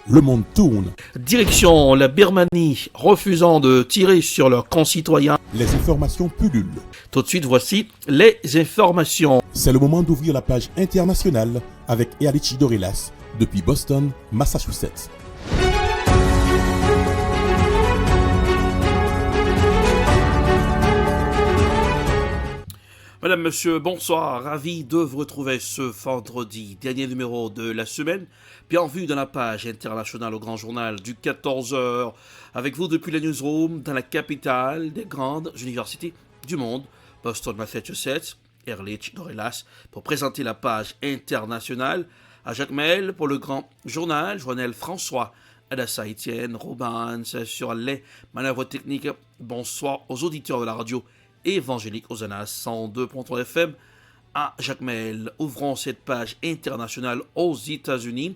le monde tourne. Direction la Birmanie, refusant de tirer sur leurs concitoyens. Les informations pullulent. Tout de suite, voici les informations. C'est le moment d'ouvrir la page internationale avec Ealichi Dorelas depuis Boston, Massachusetts. Madame, monsieur, bonsoir. Ravi de vous retrouver ce vendredi, dernier numéro de la semaine. Bien vu dans la page internationale au grand journal du 14h. Avec vous depuis la newsroom dans la capitale des grandes universités du monde, Boston, Massachusetts, Ealichi Dorelas, pour présenter la page internationale. À Jacques Mel pour le grand journal, Joannel François, Adassa Etienne, Robans sur les manœuvres techniques. Bonsoir aux auditeurs de la radio évangélique Hosanna 102.3 FM à Jacques Mel. Ouvrons cette page internationale aux États-Unis.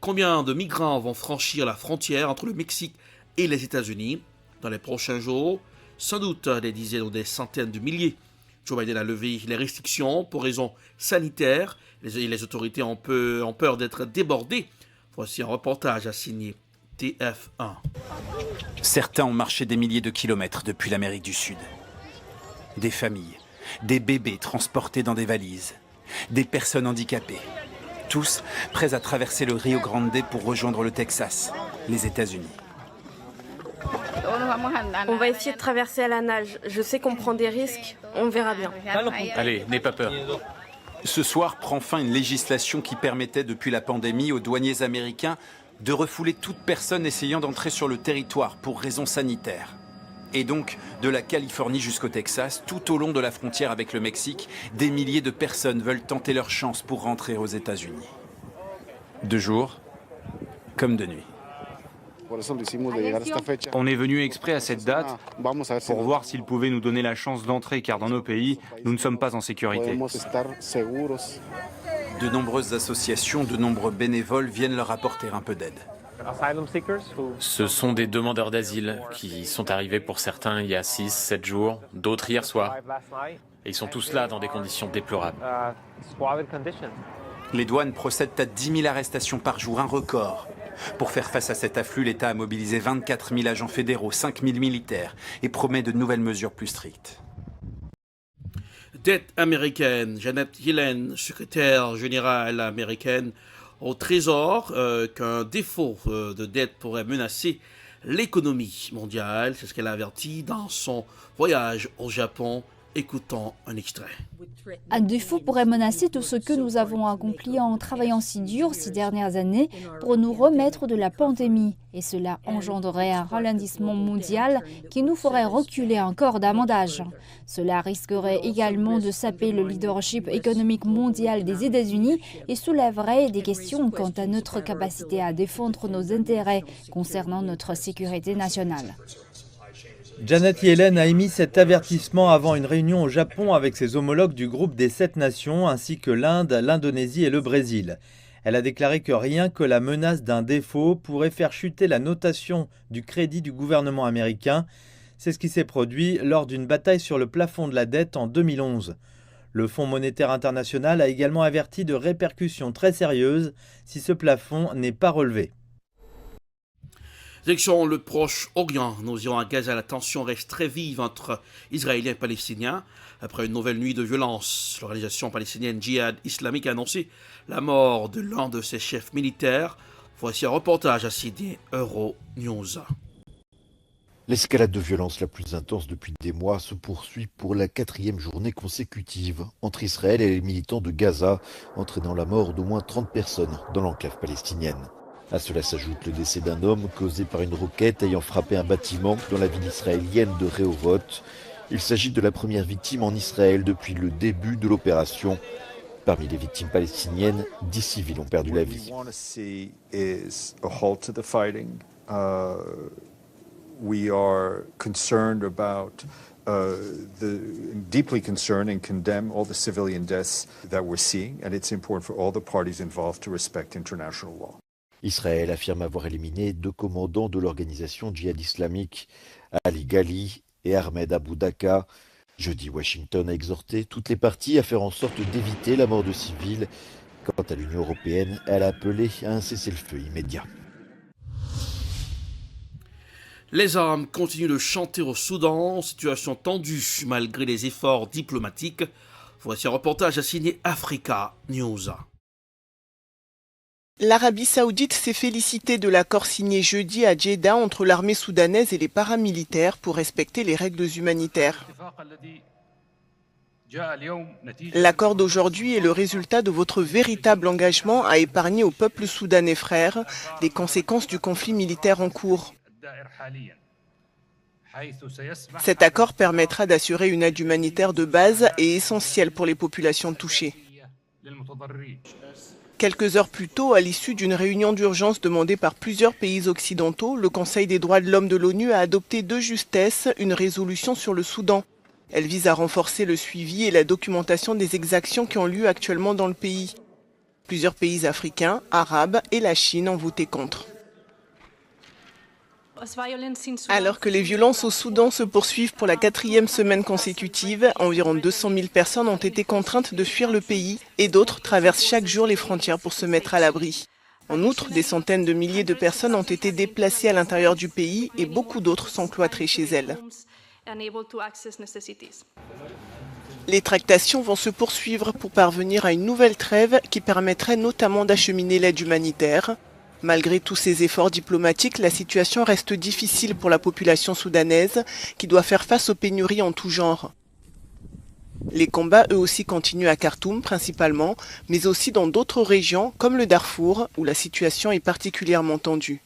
Combien de migrants vont franchir la frontière entre le Mexique et les États-Unis dans les prochains jours? Sans doute des dizaines ou des centaines de milliers. Joe Biden a levé les restrictions pour raisons sanitaires. Les autorités ont peur d'être débordées. Voici un reportage à signer TF1. Certains ont marché des milliers de kilomètres depuis l'Amérique du Sud. Des familles, des bébés transportés dans des valises, des personnes handicapées. Tous prêts à traverser le Rio Grande pour rejoindre le Texas, les États-Unis. On va essayer de traverser à la nage. Je sais qu'on prend des risques, on verra bien. Allez, n'aie pas peur. Ce soir prend fin une législation qui permettait depuis la pandémie aux douaniers américains de refouler toute personne essayant d'entrer sur le territoire pour raisons sanitaires. Et donc, de la Californie jusqu'au Texas, tout au long de la frontière avec le Mexique, des milliers de personnes veulent tenter leur chance pour rentrer aux États-Unis. De jour, comme de nuit. On est venu exprès à cette date pour voir s'ils pouvaient nous donner la chance d'entrer, car dans nos pays, nous ne sommes pas en sécurité. De nombreuses associations, de nombreux bénévoles viennent leur apporter un peu d'aide. Ce sont des demandeurs d'asile qui sont arrivés pour certains il y a 6-7 jours, d'autres hier soir. Et ils sont tous là dans des conditions déplorables. Les douanes procèdent à 10 000 arrestations par jour, un record. Pour faire face à cet afflux, l'État a mobilisé 24 000 agents fédéraux, 5 000 militaires et promet de nouvelles mesures plus strictes. Dette américaine, Janet Yellen, secrétaire générale américaine au Trésor, qu'un défaut de dette pourrait menacer l'économie mondiale. C'est ce qu'elle a averti dans son voyage au Japon. Écoutons un extrait. Un défaut pourrait menacer tout ce que nous avons accompli en travaillant si dur ces dernières années pour nous remettre de la pandémie. Et cela engendrerait un ralentissement mondial qui nous ferait reculer encore davantage. Cela risquerait également de saper le leadership économique mondial des États-Unis et soulèverait des questions quant à notre capacité à défendre nos intérêts concernant notre sécurité nationale. Janet Yellen a émis cet avertissement avant une réunion au Japon avec ses homologues du groupe des 7 nations ainsi que l'Inde, l'Indonésie et le Brésil. Elle a déclaré que rien que la menace d'un défaut pourrait faire chuter la notation du crédit du gouvernement américain. C'est ce qui s'est produit lors d'une bataille sur le plafond de la dette en 2011. Le Fonds monétaire international a également averti de répercussions très sérieuses si ce plafond n'est pas relevé. Direction le Proche-Orient, nous irons à Gaza. La tension reste très vive entre Israéliens et Palestiniens. Après une nouvelle nuit de violence, l'organisation palestinienne Djihad islamique a annoncé la mort de l'un de ses chefs militaires. Voici un reportage à signer Euronews. L'escalade de violence la plus intense depuis des mois se poursuit pour la 4e journée consécutive entre Israël et les militants de Gaza, entraînant la mort d'au moins 30 personnes dans l'enclave palestinienne. À cela s'ajoute le décès d'un homme causé par une roquette ayant frappé un bâtiment dans la ville israélienne de Rehovot. Il s'agit de la première victime en Israël depuis le début de l'opération. Parmi les victimes palestiniennes, 10 civils ont perdu la vie. We are concerned about deeply concerned and condemn all the civilian deaths that we're seeing, and it's important for all the parties involved to respect international law. Israël affirme avoir éliminé 2 commandants de l'organisation djihad islamique, Ali Ghali et Ahmed Abou Daka. Jeudi, Washington a exhorté toutes les parties à faire en sorte d'éviter la mort de civils. Quant à l'Union européenne, elle a appelé à un cessez-le-feu immédiat. Les armes continuent de chanter au Soudan, situation tendue malgré les efforts diplomatiques. Voici un reportage à signer Africa News. L'Arabie saoudite s'est félicitée de l'accord signé jeudi à Djeddah entre l'armée soudanaise et les paramilitaires pour respecter les règles humanitaires. L'accord d'aujourd'hui est le résultat de votre véritable engagement à épargner au peuple soudanais frère les conséquences du conflit militaire en cours. Cet accord permettra d'assurer une aide humanitaire de base et essentielle pour les populations touchées. Quelques heures plus tôt, à l'issue d'une réunion d'urgence demandée par plusieurs pays occidentaux, le Conseil des droits de l'homme de l'ONU a adopté de justesse une résolution sur le Soudan. Elle vise à renforcer le suivi et la documentation des exactions qui ont lieu actuellement dans le pays. Plusieurs pays africains, arabes et la Chine ont voté contre. Alors que les violences au Soudan se poursuivent pour la 4e semaine consécutive, environ 200 000 personnes ont été contraintes de fuir le pays et d'autres traversent chaque jour les frontières pour se mettre à l'abri. En outre, des centaines de milliers de personnes ont été déplacées à l'intérieur du pays et beaucoup d'autres sont cloîtrées chez elles. Les tractations vont se poursuivre pour parvenir à une nouvelle trêve qui permettrait notamment d'acheminer l'aide humanitaire. Malgré tous ces efforts diplomatiques, la situation reste difficile pour la population soudanaise qui doit faire face aux pénuries en tout genre. Les combats eux aussi continuent à Khartoum principalement, mais aussi dans d'autres régions comme le Darfour où la situation est particulièrement tendue.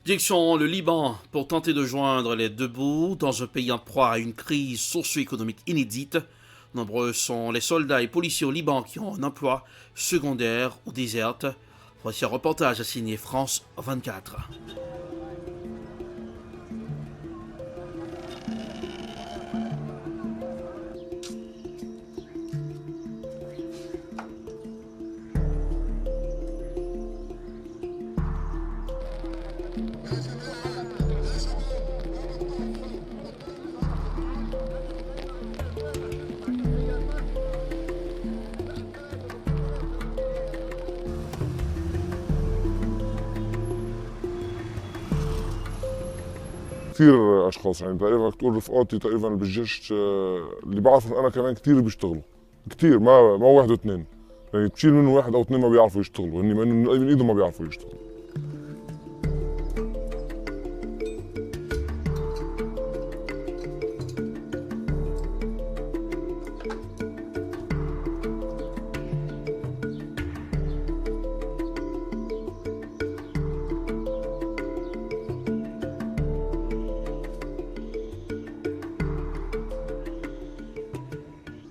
Direction le Liban pour tenter de joindre les deux bouts dans un pays en proie à une crise socio-économique inédite. Nombreux sont les soldats et policiers au Liban qui ont un emploi secondaire ou déserte. Voici un reportage à signer France 24. كثير اشخاص يعني تقريبا تقول رفقاتي تقريبا بالجيش اللي بعرفهم انا كمان كثير بيشتغلوا كثير ما واحد واثنين يعني تشيل منه واحد او اثنين ما بيعرفوا يشتغلوا هن من ايدهم ما بيعرفوا يشتغلوا.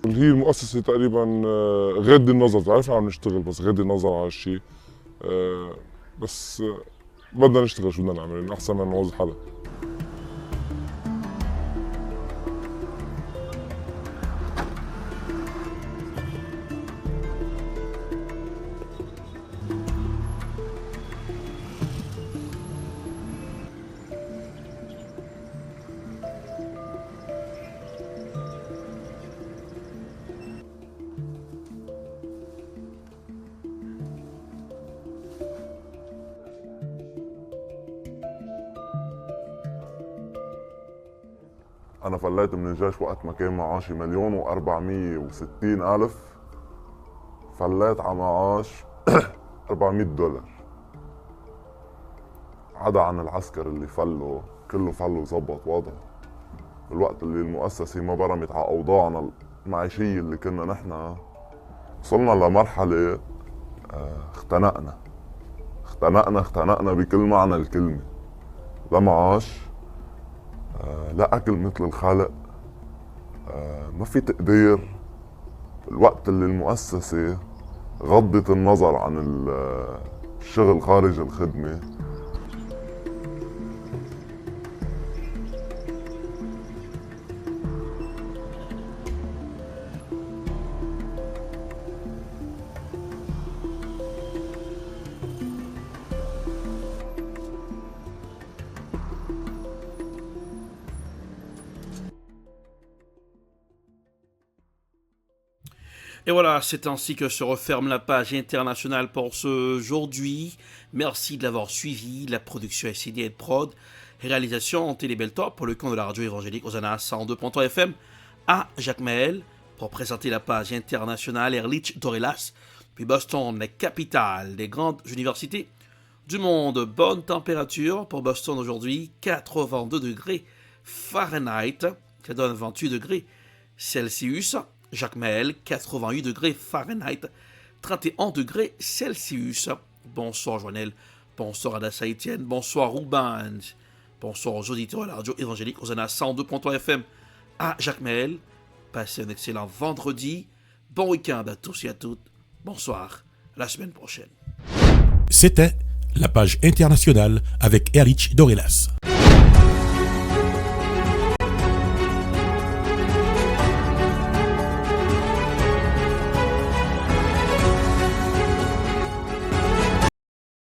هي المؤسسة تقريبا غض النظر بتعرف عم نشتغل بس غض النظر على هالشيء بس بدنا نشتغل شو بدنا نعمل احسن ما نوظف حدا. أنا فليت من الجيش وقت ما كان معاشي 1,460,000 فليت على معاش $400 عدا عن العسكر اللي فلوا كله فل وظبط وضعه بالوقت اللي المؤسسة ما برمت على أوضاعنا المعيشية اللي كنا نحن وصلنا لمرحلة اختنقنا بكل معنى الكلمة لا معاش لا أكل مثل الخلق ما في تقدير الوقت اللي المؤسسة غضت النظر عن الشغل خارج الخدمة. Et voilà, c'est ainsi que se referme la page internationale pour ce aujourd'hui. Merci de l'avoir suivi. La production est signée Prod. Réalisation Télébeltor pour le compte de la radio évangélique Hosanna 102.3 FM à Jacques Mahel pour présenter la page internationale Erlich Dorelas. Puis Boston, la capitale des grandes universités du monde. Bonne température pour Boston aujourd'hui, 82 degrés Fahrenheit. Ça donne 28 degrés Celsius. Jacques Mahel, 88 degrés Fahrenheit, 31 degrés Celsius. Bonsoir Joannel, bonsoir Adassa Etienne, bonsoir Ruben, bonsoir aux auditeurs de la radio évangélique Hosanna 102.3 FM à Jacques Mahel. Passez un excellent vendredi, bon week-end à tous et à toutes. Bonsoir, à la semaine prochaine. C'était la page internationale avec Erlich Dorelas.